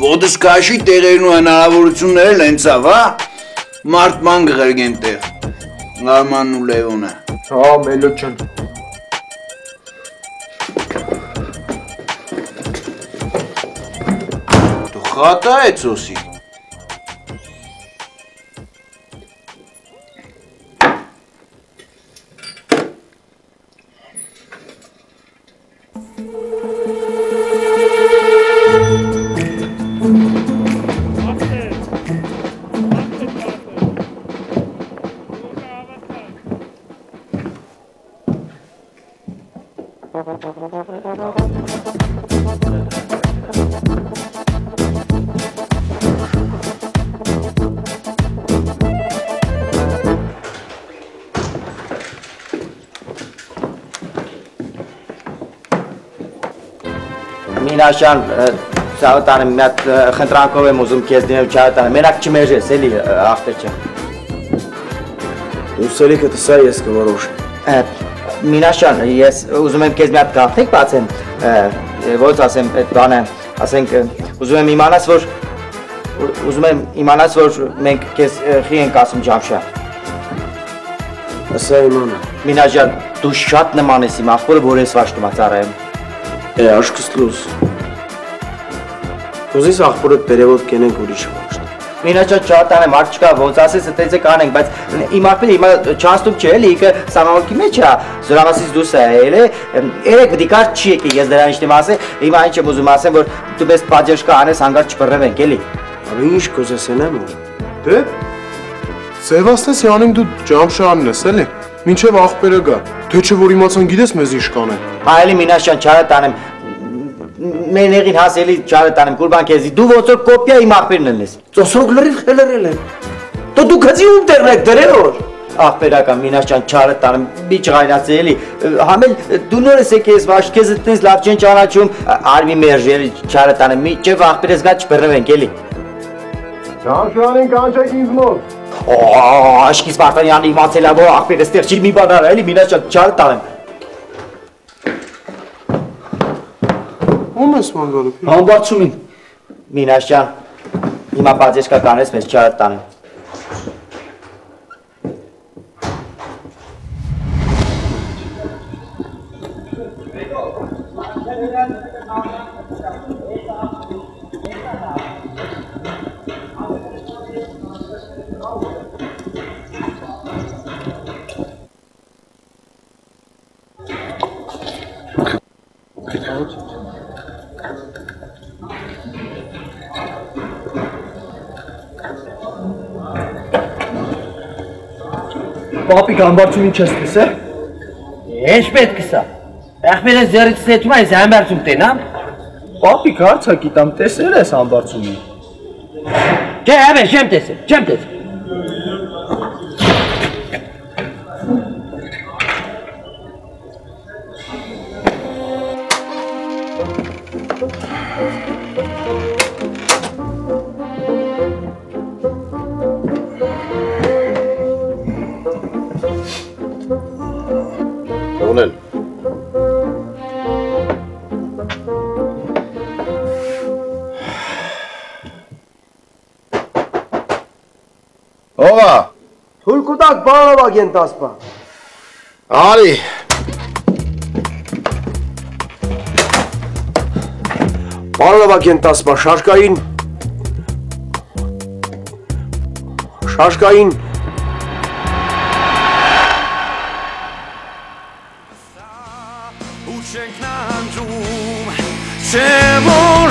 Ոտսկաշի տեղերն ու հնարավորությունները լենցավ, հա? Մարդման գղերգեն տեղ, Նարմանն ու Լևոնը։ Հա, մելո չն։ Դու խատա է ծոսի։ Մինաշան, Սավտանը մի հատ խնդրանքով եմ ուզում քեզ դիմել չարատանը, մենակ չմերժես, էլի ախտեր չեմ։ Դու սելիքդ սա ես կորոշեմ։ Մինաշան, ես ուզում եմ քեզ մի հատ գաղտնիք բացեմ, ոնց ասեմ, այդ բանը, ասենք, ուզում եմ իմանաս, որ մենք քեզ խի ենք ասում Ջամշա։ Ասա իմանա։ Մինաշան, դու շատ նման ես իմ աղբորը, որ ես վաշտում ծառայեմ։ Աշկս լուս։ Ուզիս աղբորդ բերևոտ կենենք ուրիշ վաշտ։ Մինաչան չատան եմ, արդ չկա, ոնց ասես տեծը կանենք, բայց իմ աղբերը հիմա չանստում չէ, էլի, իկը սամավալքի մեջ է, զորամասից դուս է, էլի, երեք դիկար չի եկի, ես դրան իշտիմ ասե, հիմա այն չեմ ուզում ասեմ, որ դու բես պաջեշկա անես հանգար չպրրվենք, էլի։ Աբի ինչ կոզես ենեմ ու։ Դե, Սևաստես յանիմ դու Ջամշանն ես, էլի, մինչև աղբերը գա, թե չէ որ իմացան գիտես մեզ ինչ կանեն։ Հա էլի Մինաշան չարատանեմ, մեր նեղին հասելի չարատանեմ, կուրբան քեզի, դու ոնց որ կոպիա իմ աղբերն ելնես։ Ծոսրոք լրիվ խելերել են։ Դու քծի ում տեղնեք դրերոր։ Աղբերական Մինաշան չարատանեմ, մի չղայնացի էլի, համել դու նոր ես եկես վաշ, քեզ տնես լավ չեն ճանաչում, արմի մերժերի չարատանեմ, միջև աղբերես գա չպրրվենք, էլի։ Ջամշանին կանչեք ինձ մոտ։ Աշկիս Վարդանյանը իմացել է, որ աղբերս տեղ չի մի բան արա, էլի Մինաշան չարատանեմ։ Ում ես մանգալը պի։ Համբարձումին։ Մինաշան, հիմա բաջեշկա կանես մեզ չարատանեմ։ Պապիկ ամբարձում ինչ ես կս է։ Ինչ պետք կսա։ Աղբերը զերից նետում այս ամբարձում տենամ։ Պապիկ հարցա գիտամ տեսել ես ամբարձումի։ Չէ, հավե, չեմ տեսել։ Ունել։ Ողա։ Թույլ կուտակ բանավակ են տասպա։ Արի։ Բանավակ են տասպա, շաշկային։ Չէ որ